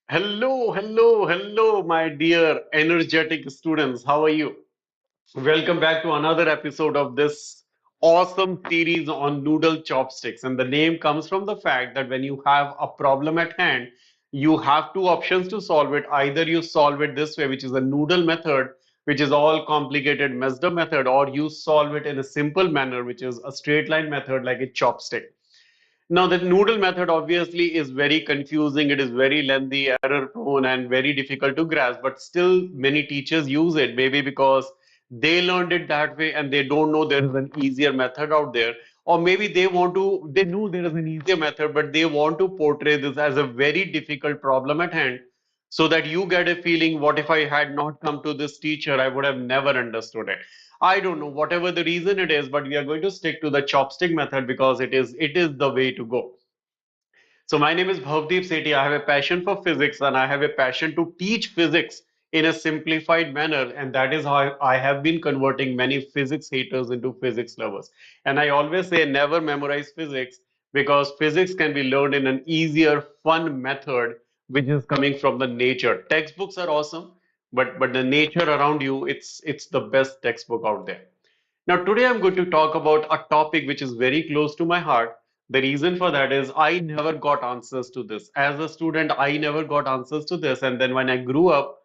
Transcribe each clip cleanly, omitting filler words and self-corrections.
Hello, my dear energetic students. How are you? Welcome back to another episode of this awesome series on noodle chopsticks. And the name comes from the fact that when you have a problem at hand, you have two options to solve it. Either you solve it this way, which is a noodle method, which is all complicated, messed up method, or you solve it in a simple manner, which is a straight line method like a chopstick. Now, the noodle method obviously is very confusing. It is very lengthy, error prone, and very difficult to grasp. But still, many teachers use it, maybe because they learned it that way and they don't know there is an easier method out there. Or maybe they knew there is an easier method, but they want to portray this as a very difficult problem at hand so that you get a feeling, what if I had not come to this teacher, I would have never understood it. I don't know, whatever the reason it is, but we are going to stick to the chopstick method because it is the way to go. So my name is Bhavdeep Sethi. I have a passion for physics and I have a passion to teach physics in a simplified manner. And that is how I have been converting many physics haters into physics lovers. And I always say never memorize physics because physics can be learned in an easier, fun method, which is coming from the nature. Textbooks are awesome, but the nature around you, it's the best textbook out there. Now, today I'm going to talk about a topic which is very close to my heart. The reason for that is I never got answers to this. As a student, I never got answers to this. And then when I grew up,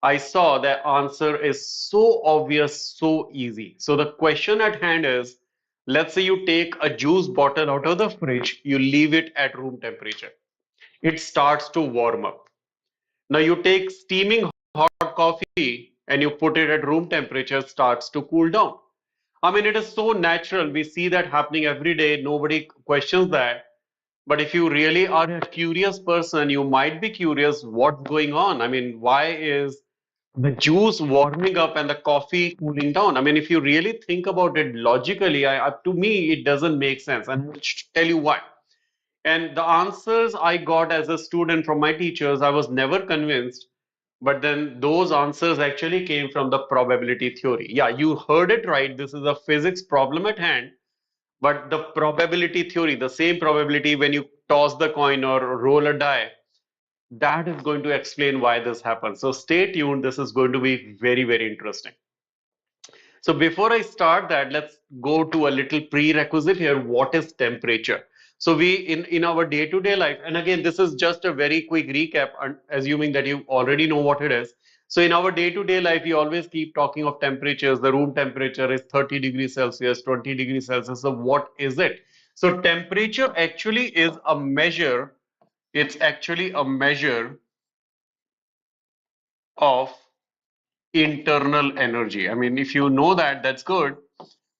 I saw the answer is so obvious, so easy. So the question at hand is, let's say you take a juice bottle out of the fridge, you leave it at room temperature. It starts to warm up. Now you take steaming hot coffee and you put it at room temperature, starts to cool down. I mean, it is so natural. We see that happening every day. Nobody questions that. But if you really are a curious person, you might be curious what's going on. I mean, why is the juice warming up and the coffee cooling down? I mean, if you really think about it logically, to me, it doesn't make sense. And I'll tell you why. And the answers I got as a student from my teachers, I was never convinced. But then those answers actually came from the probability theory. Yeah, you heard it right. This is a physics problem at hand. But the probability theory, the same probability when you toss the coin or roll a die, that is going to explain why this happens. So stay tuned. This is going to be very, very interesting. So before I start that, let's go to a little prerequisite here. What is temperature? So we in our day-to-day life, and again, this is just a very quick recap, assuming that you already know what it is. So in our day-to-day life, we always keep talking of temperatures. The room temperature is 30 degrees Celsius, 20 degrees Celsius. So what is it? So temperature actually is a measure. It's actually a measure of internal energy. I mean, if you know that, that's good.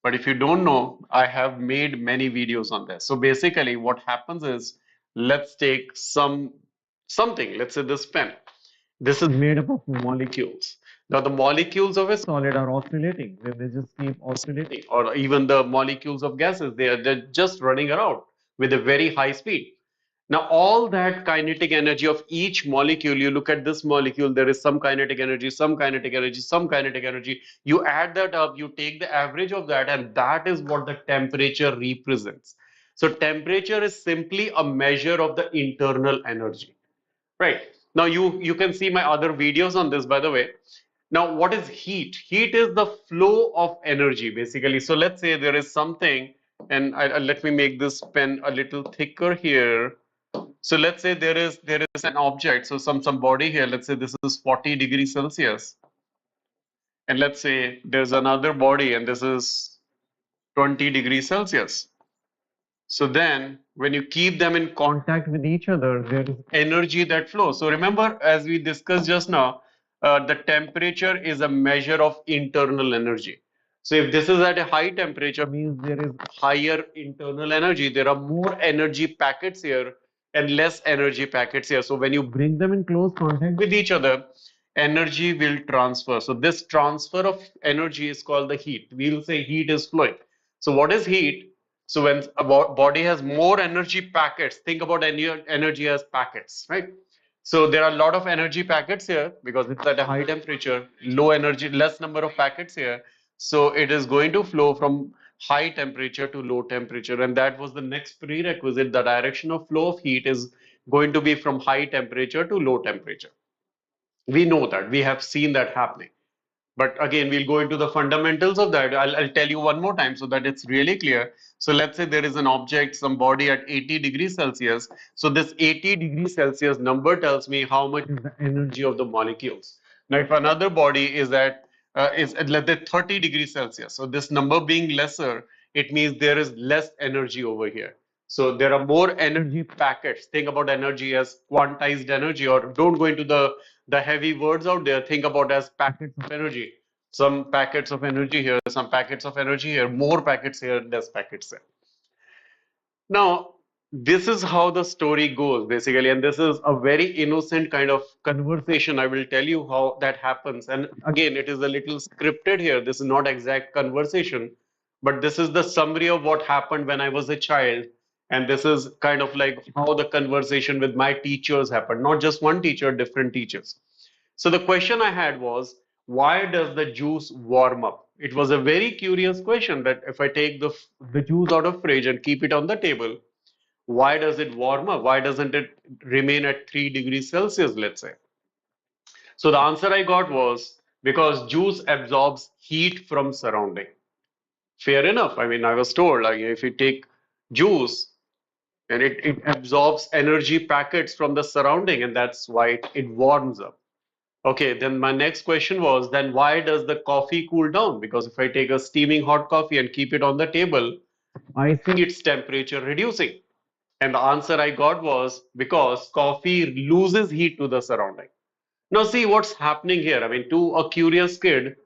But if you don't know, I have made many videos on this. So basically, what happens is, let's take something. Let's say this pen. This is made up of molecules. Now, the molecules of a solid are oscillating. They just keep oscillating. Or even the molecules of gases, they're just running around with a very high speed. Now, all that kinetic energy of each molecule, you look at this molecule, there is some kinetic energy, some kinetic energy, some kinetic energy. You add that up, you take the average of that, and that is what the temperature represents. So, temperature is simply a measure of the internal energy. Right. Now you can see my other videos on this, by the way. Now, what is heat? Heat is the flow of energy, basically. So let's say there is something, and let me make this pen a little thicker here. So let's say there is an object, so some body here. Let's say this is 40 degrees Celsius, and let's say there's another body, and this is 20 degrees Celsius. So then, when you keep them in contact with each other, there is energy that flows. So remember, as we discussed just now, the temperature is a measure of internal energy. So if this is at a high temperature, means there is higher internal energy. There are more energy packets here and less energy packets here. So when you bring them in close contact with each other, energy will transfer. So this transfer of energy is called the heat. We'll say heat is flowing. So what is heat? So when a body has more energy packets, think about energy as packets, right? So there are a lot of energy packets here because it's at a high temperature, low energy, less number of packets here. So it is going to flow from high temperature to low temperature. And that was the next prerequisite. The direction of flow of heat is going to be from high temperature to low temperature. We know that. We have seen that happening. But again, we'll go into the fundamentals of that. I'll tell you one more time so that it's really clear. So let's say there is an object, some body at 80 degrees Celsius. So this 80 degrees Celsius number tells me how much is the energy of the molecules. Now, if another body is at, let's say, 30 degrees Celsius, so this number being lesser, it means there is less energy over here. So there are more energy packets. Think about energy as quantized energy, or don't go into the heavy words out there. Think about as packets of energy. Some packets of energy here, some packets of energy here, more packets here, less packets there. Now, this is how the story goes basically, and this is a very innocent kind of conversation. I will tell you how that happens. And again, it is a little scripted here. This is not exact conversation, but this is the summary of what happened when I was a child. And this is kind of like how the conversation with my teachers happened. Not just one teacher, different teachers. So the question I had was, why does the juice warm up? It was a very curious question that if I take the juice out of fridge and keep it on the table, why does it warm up? Why doesn't it remain at 3 degrees Celsius, let's say? So the answer I got was because juice absorbs heat from surrounding. Fair enough. I mean, I was told like if you take juice and it absorbs energy packets from the surrounding, and that's why it warms up. Okay, then my next question was, then why does the coffee cool down? Because if I take a steaming hot coffee and keep it on the table, I see its temperature reducing. And the answer I got was because coffee loses heat to the surrounding. Now, see what's happening here. I mean, to a curious kid,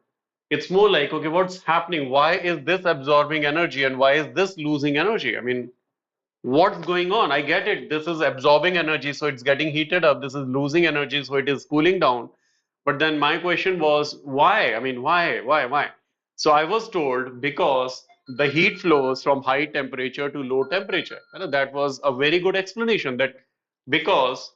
it's more like, okay, what's happening? Why is this absorbing energy and why is this losing energy? I mean, what's going on? I get it. This is absorbing energy, so it's getting heated up. This is losing energy, so it is cooling down. But then my question was, why? I mean, why? So I was told because the heat flows from high temperature to low temperature. That was a very good explanation that because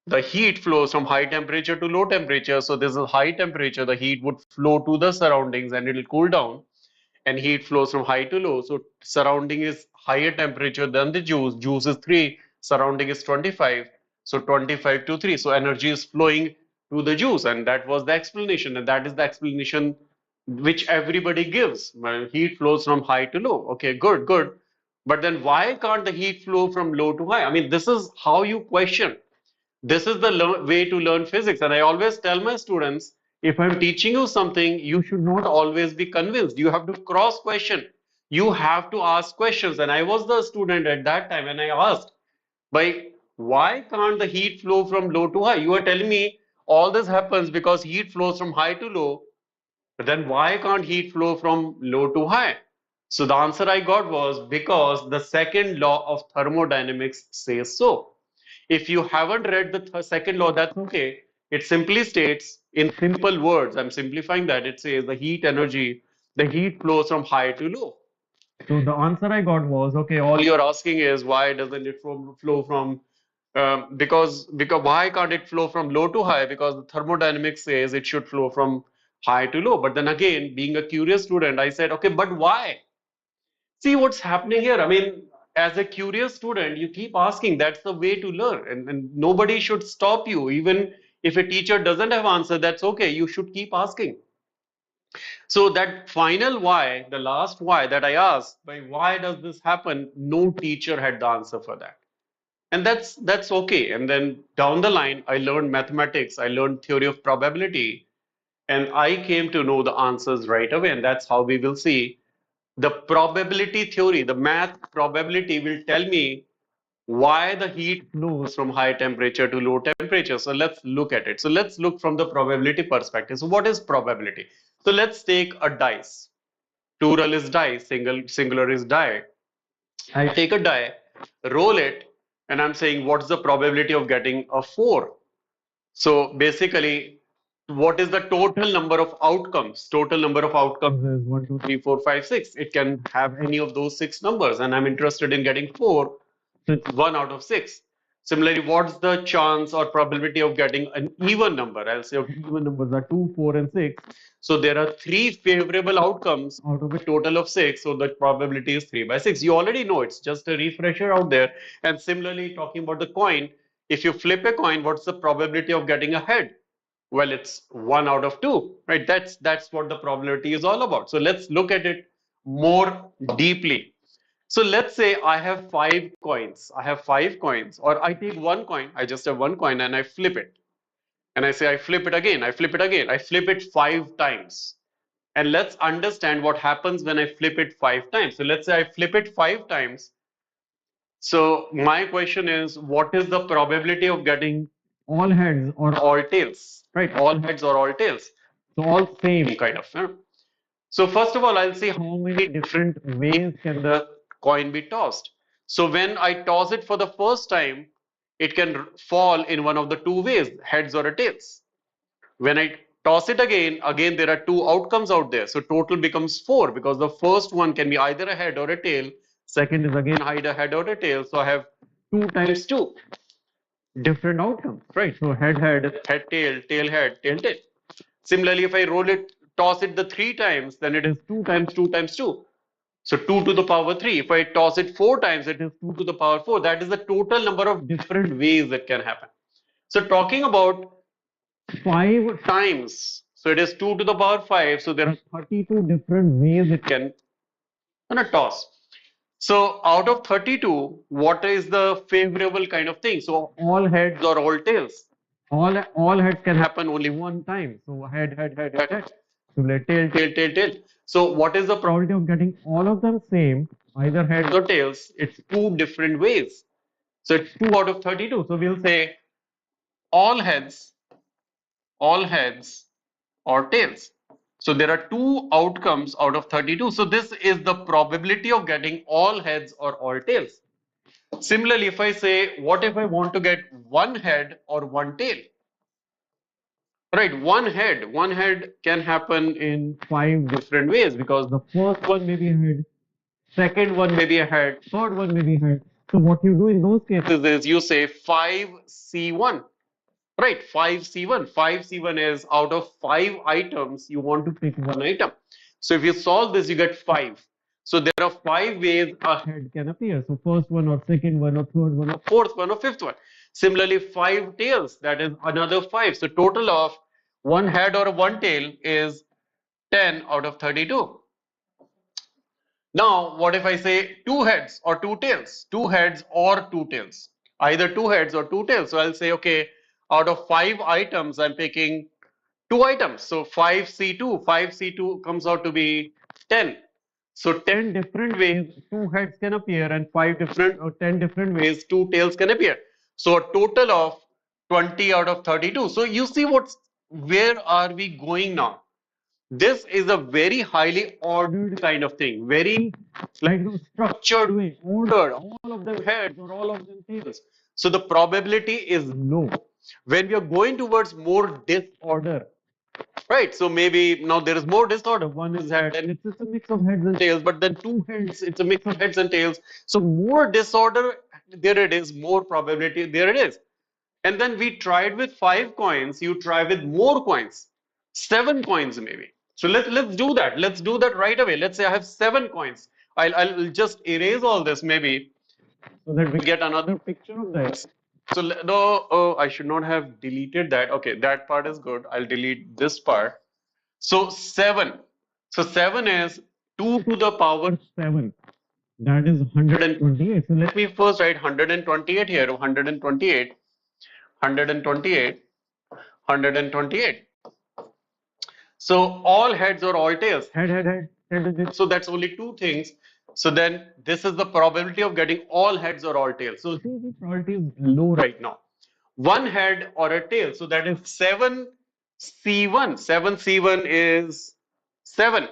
the heat flows from high temperature to low temperature, so this is high temperature, the heat would flow to the surroundings and it will cool down and heat flows from high to low. So surrounding is higher temperature than the juice. Juice is 3, surrounding is 25. So 25 to 3. So energy is flowing to the juice. And that was the explanation. And that is the explanation which everybody gives. Well, heat flows from high to low. Okay, good, good. But then why can't the heat flow from low to high? I mean, this is how you question. This is the way to learn physics. And I always tell my students, if I'm teaching you something, you should not always be convinced. You have to cross question. You have to ask questions. And I was the student at that time and I asked, by why can't the heat flow from low to high? You are telling me all this happens because heat flows from high to low. But then why can't heat flow from low to high? So the answer I got was because the second law of thermodynamics says so. If you haven't read the second law, that's okay. It simply states in simple words, I'm simplifying that, it says the heat energy, the heat flows from high to low. So the answer I got was, okay, all you're asking is why doesn't it flow from because why can't it flow from low to high? Because the thermodynamics says it should flow from high to low. But then again, being a curious student, I said, okay, but why? See what's happening here. I mean, as a curious student, you keep asking. That's the way to learn, and nobody should stop you. Even if a teacher doesn't have answer, that's okay. You should keep asking. So that final why, the last why that I asked, by why does this happen? No teacher had the answer for that. And that's okay. And then down the line, I learned mathematics, I learned theory of probability, and I came to know the answers right away. And that's how we will see the probability theory, the math probability will tell me why the heat flows from high temperature to low temperature. So let's look at it. So let's look from the probability perspective. So what is probability? So let's take a dice. Plural is dice, singular is die. I take a die, roll it, and I'm saying what's the probability of getting a 4? So basically, what is the total number of outcomes? Total number of outcomes is 1, 2, 3, 4, 5, 6. It can have any of those 6 numbers, and I'm interested in getting 4. So it's 1 out of 6. Similarly, what's the chance or probability of getting an even number? I'll say, okay, even numbers are 2, 4, and 6. So there are 3 favorable outcomes out of a total of 6. So the probability is 3 by 6. You already know it's just a refresher out there. And similarly, talking about the coin, if you flip a coin, what's the probability of getting a head? Well, it's 1 out of 2, right? That's what the probability is all about. So let's look at it more deeply. So let's say I have 5 coins. I have 5 coins, or I take 1 coin. I just have 1 coin and I flip it. And I say I flip it again, I flip it again. I flip it 5 times. And let's understand what happens when I flip it 5 times. So let's say I flip it 5 times. So my question is, what is the probability of getting all heads or all tails, right? All heads or all tails. So all same kind of. Huh? So first of all, I'll see how many different ways can the coin be tossed. So when I toss it for the first time, it can fall in one of the 2 ways, heads or a tails. When I toss it again there are 2 outcomes out there. So total becomes 4 because the first one can be either a head or a tail. Second is again either a head or a tail. So I have 2 times 2 different outcomes, right? So head, head, head, tail, head, tail. Similarly, if I toss it the 3 times, then it is 2 times 2 times 2. So 2 to the power 3. If I toss it 4 times, it is 2 to the power 4. That is the total number of different ways that can happen. So talking about 5 times. So it is 2 to the power 5. So there are 32 different ways it can toss. So out of 32, what is the favorable kind of thing? So all heads or all tails? All heads can happen only 1 time. So head. So let tail. So what is the probability of getting all of them same, either heads or tails? It's 2 different ways. So it's 2 out of 32. So we'll say all heads or tails. So there are 2 outcomes out of 32. So this is the probability of getting all heads or all tails. Similarly, if I say, what if I want to get 1 head or 1 tail? Right, 1 head can happen in 5 different ways because the first one may be a head, second one may be a head, third one may be a head. So what you do in those cases is you say 5C1. Right, 5C1. 5C1 is out of 5 items, you want to pick 1 item. So if you solve this, you get 5. So there are 5 ways a head can appear. So first one or second one or third one or fourth one or fifth one. Similarly, 5 tails, that is another 5. So total of 1 head or 1 tail is 10 out of 32. Now, what if I say 2 heads or 2 tails? 2 heads or 2 tails. Either 2 heads or 2 tails. So I'll say, okay, out of 5 items, I'm picking 2 items. So 5C2. 5C2 comes out to be 10. So 10 different ways 2 heads can appear and 10 different ways 2 tails can appear. So a total of 20 out of 32. So you see where are we going now? This is a very highly ordered kind of thing, very like structured way, ordered, all of them heads or all of them tails. So the probability is low. When we are going towards more disorder, right? So maybe now there is more disorder. One is head, and it's a mix of heads and tails, but then 2 heads, it's a mix of heads and tails. So more disorder, there it is, more probability, there it is. And then we tried with 5 coins, you try with more coins, 7 coins maybe. So let's do that. Let's do that right away. Let's say I have 7 coins. I'll just erase all this maybe so that we get another picture of this. So no, oh, I should not have deleted that. Okay, that part is good. I'll delete this part. So 7. So 7 is 2 to the power 7. That is 128. So let me first write 128 here. 128. 128, 128. So all heads or all tails? Head. So that's only 2 things. So then this is the probability of getting all heads or all tails. So the probability is low right now. 1 head or a tail. So that is 7C1. 7C1 is 7.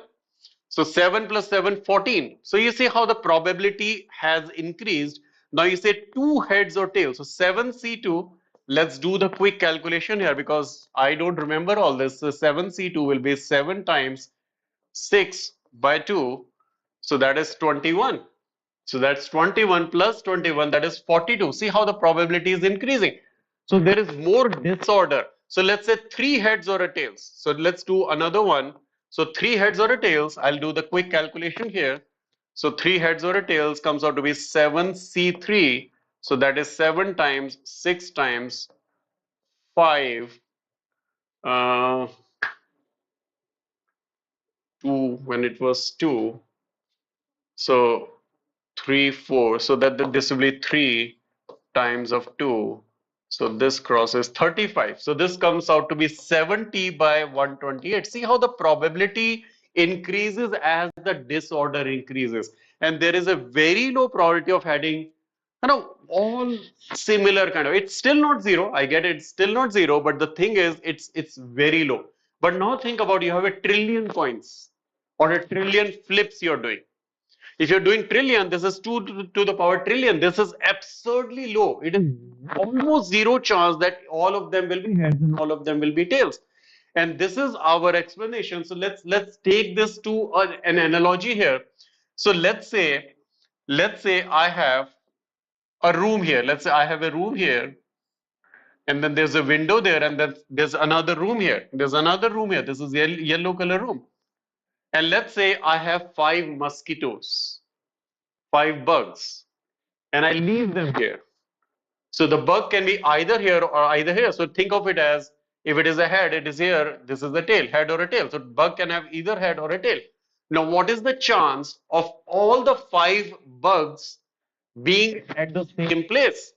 So 7 plus 7, 14. So you see how the probability has increased. Now you say 2 heads or tails. So 7C2, let's do the quick calculation here because I don't remember all this. So 7C2 will be 7 times 6 by 2. So that is 21. So that's 21 plus 21, that is 42. See how the probability is increasing. So there is more disorder. So let's say 3 heads or a tails. So let's do another one. So 3 heads or a tails, I'll do the quick calculation here. So 3 heads or a tails comes out to be 7C3 So that is 7 times 6 times 5, 2 when it was 2. So 3, 4. So that this will be 3 times of 2. So this crosses 35. So this comes out to be 70 by 128. See how the probability increases as the disorder increases. And there is a very low probability of having, all similar kind of. It's still not zero. I get it. It's still not zero. But the thing is, it's very low. But now think about, you have a trillion coins or a trillion flips you're doing. If you're doing trillion, this is 2 to the power trillion. This is absurdly low. It is almost zero chance that all of them will be heads and all of them will be tails. And this is our explanation. So let's take this to an analogy here. So let's say I have a room here. Let's say I have a room here, and then there's a window there, and then there's another room here. There's another room here. This is yellow color room. And let's say I have 5 mosquitoes, 5 bugs, and I leave them here. So the bug can be either here or either here. So think of it as, if it is a head, it is here. This is the tail, head or a tail. So bug can have either head or a tail. Now, what is the chance of all the 5 bugs being at the same place?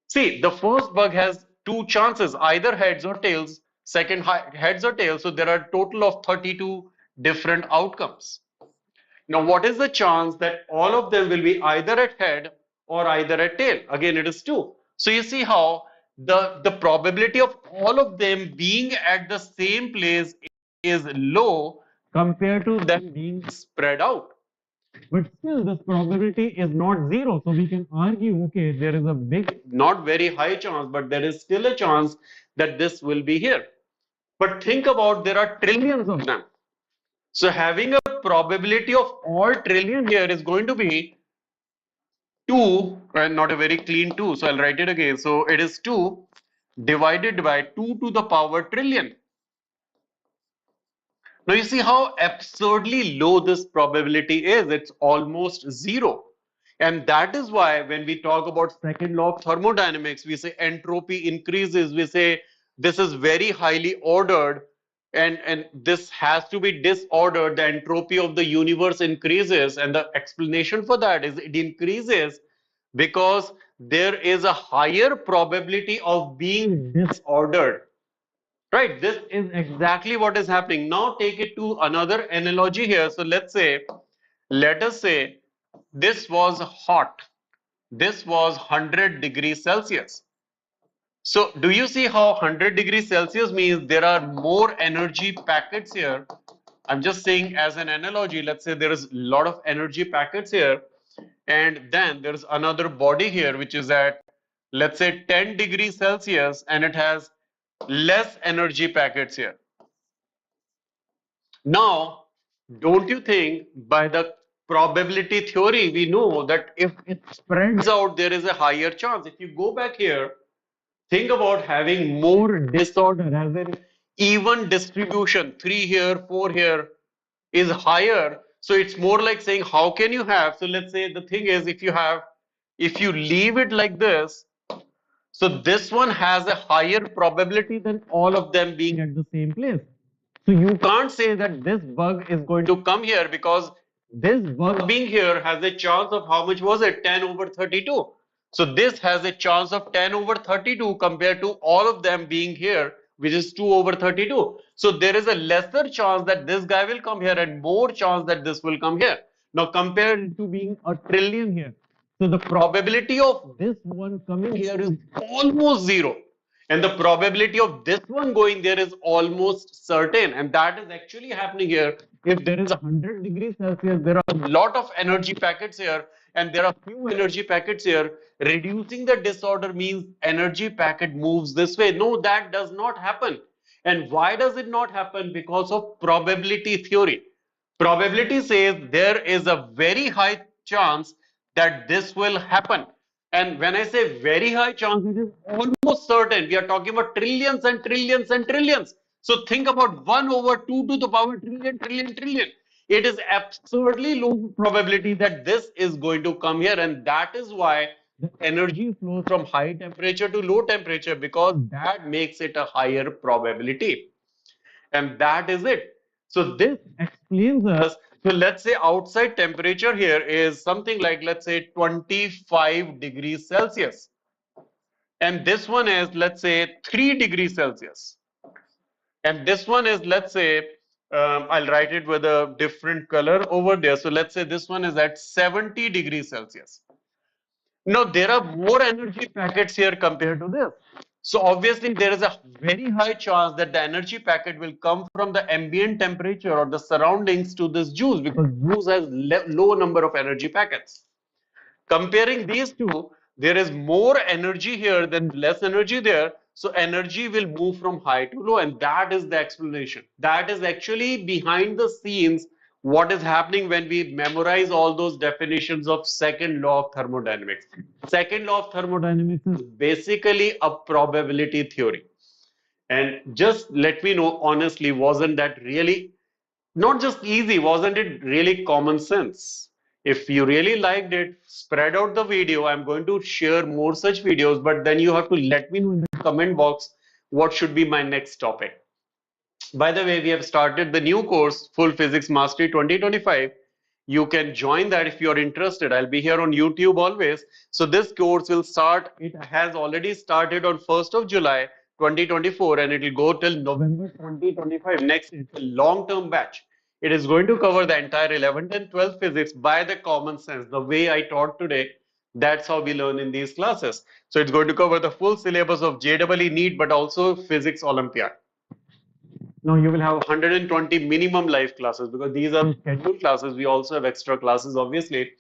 See, the first bug has 2 chances, either heads or tails. Second, heads or tails. So there are a total of 32 different outcomes. Now, what is the chance that all of them will be either at head or either at tail? Again, it is 2. So you see how the probability of all of them being at the same place is low compared to them being spread out. But still, this probability is not zero. So we can argue, okay, there is a big, not very high chance, but there is still a chance that this will be here. But think about, there are trillions of them. So having a probability of all trillion here is going to be 2, and not a very clean 2. So I'll write it again. So it is 2 divided by 2 to the power trillion. Now you see how absurdly low this probability is. It's almost zero. And that is why when we talk about second law of thermodynamics, we say entropy increases. We say this is very highly ordered, and this has to be disordered. The entropy of the universe increases. And the explanation for that is it increases because there is a higher probability of being disordered. Right, this is exactly what is happening. Now take it to another analogy here. So let us say this was hot. This was 100 degrees Celsius. So do you see how 100 degrees Celsius means there are more energy packets here? I'm just saying as an analogy, let's say there is a lot of energy packets here, and then there's another body here which is at, let's say, 10 degrees Celsius, and it has less energy packets here. Now, don't you think by the probability theory, we know that if it spreads out, there is a higher chance. If you go back here, think about having more disorder, as in even distribution, 3 here, 4 here is higher. So it's more like saying, how can you have? So let's say the thing is, if you leave it like this, so this one has a higher probability than all of them being at the same place. So you can't say that this bug is going to come here, because this bug being here has a chance of, how much was it? 10 over 32. So this has a chance of 10 over 32 compared to all of them being here, which is 2 over 32. So there is a lesser chance that this guy will come here and more chance that this will come here. Now compared to being a trillion here. So the probability of this one coming here is almost zero. And the probability of this one going there is almost certain. And that is actually happening here. If there is 100 degrees Celsius, there are a lot of energy packets here, and there are few energy packets here. Reducing the disorder means energy packet moves this way. No, that does not happen. And why does it not happen? Because of probability theory. Probability says there is a very high chance that this will happen. And when I say very high chance, it is almost certain. We are talking about trillions and trillions and trillions. So think about 1 over 2 to the power trillion, trillion, trillion. It is absurdly low probability that this is going to come here. And that is why the energy flows from high temperature to low temperature because that makes it a higher probability. And that is it. So this explains us. So let's say outside temperature here is something like, let's say 25 degrees Celsius. And this one is, let's say 3 degrees Celsius. And this one is, let's say, I'll write it with a different color over there. So let's say this one is at 70 degrees Celsius. Now, there are more energy packets here compared to this. So obviously, there is a very high chance that the energy packet will come from the ambient temperature or the surroundings to this juice because juice has low number of energy packets. Comparing these two, there is more energy here than less energy there. So energy will move from high to low, and that is the explanation. That is actually behind the scenes what is happening when we memorize all those definitions of second law of thermodynamics. Second law of thermodynamics is basically a probability theory. And just let me know honestly, wasn't that really not just easy, wasn't it really common sense? If you really liked it, spread out the video. I'm going to share more such videos, but then you have to let me know in the comment box what should be my next topic. By the way, we have started the new course, Full Physics Mastery 2025. You can join that if you're interested. I'll be here on YouTube always. So this course will start, it has already started on 1st of July 2024 and it will go till November 2025. Next, it's a long-term batch. It is going to cover the entire 11th and 12th physics by the common sense. The way I taught today, that's how we learn in these classes. So it's going to cover the full syllabus of JEE NEET, but also Physics Olympiad. Now you will have 120 minimum live classes because these are scheduled classes. We also have extra classes, obviously.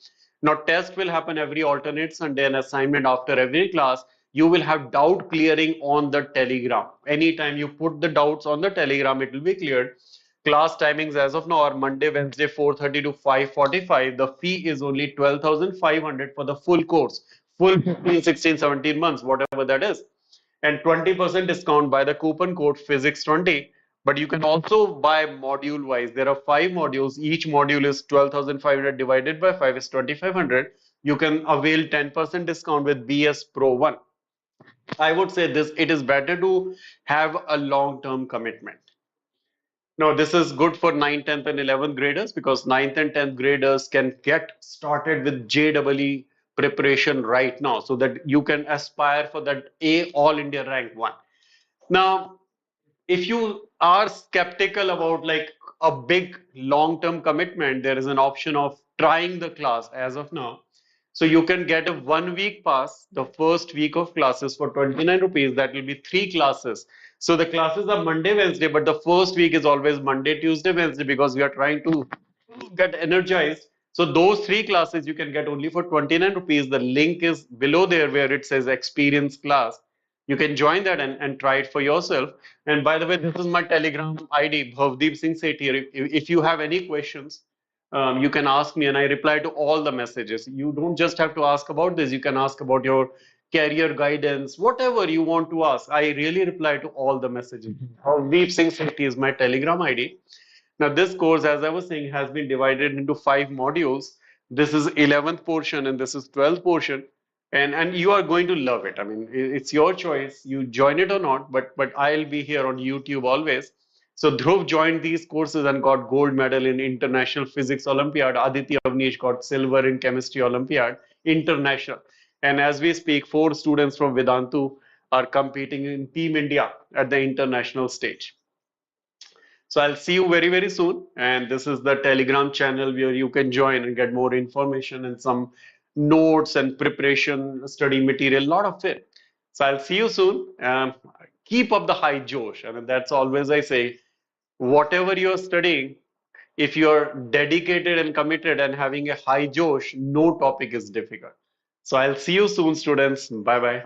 Now test will happen every alternate Sunday and assignment after every class. You will have doubt clearing on the Telegram. Anytime you put the doubts on the Telegram, it will be cleared. Class timings as of now are Monday, Wednesday, 4:30 to 5:45. The fee is only 12,500 for the full course, full 15, 16, 17 months, whatever that is. And 20% discount by the coupon code physics20. But you can also buy module wise. There are 5 modules. Each module is 12,500 divided by 5 is 2,500. You can avail 10% discount with BS Pro 1. I would say this, it is better to have a long-term commitment. No, this is good for 9th, 10th, and 11th graders because 9th and 10th graders can get started with JEE preparation right now so that you can aspire for that A All India Rank 1. Now, if you are skeptical about like a big long-term commitment, there is an option of trying the class as of now. So you can get a 1 week pass, the first week of classes for 29 rupees. That will be 3 classes. So the classes are Monday, Wednesday, but the first week is always Monday, Tuesday, Wednesday because we are trying to get energized. So those 3 classes you can get only for 29 rupees. The link is below there where it says experience class. You can join that and try it for yourself. And by the way, this is my Telegram ID, Bhavdeep Singh Sethi here. If you have any questions, you can ask me and I reply to all the messages. You don't just have to ask about this. You can ask about your career guidance, whatever you want to ask. I really reply to all the messages. Bhavdeep Singh Sethi is my Telegram ID. Now, this course, as I was saying, has been divided into 5 modules. This is 11th portion and this is 12th portion. And you are going to love it. I mean, it's your choice. You join it or not, but I'll be here on YouTube always. So Dhruv joined these courses and got gold medal in International Physics Olympiad. Aditya Avnish got silver in Chemistry Olympiad, International. And as we speak, 4 students from Vedantu are competing in Team India at the international stage. So I'll see you very, very soon. And this is the Telegram channel where you can join and get more information and some notes and preparation, study material, a lot of it. So I'll see you soon. Keep up the high Josh. I mean, that's always I say, whatever you're studying, if you're dedicated and committed and having a high Josh, no topic is difficult. So I'll see you soon, students. Bye bye.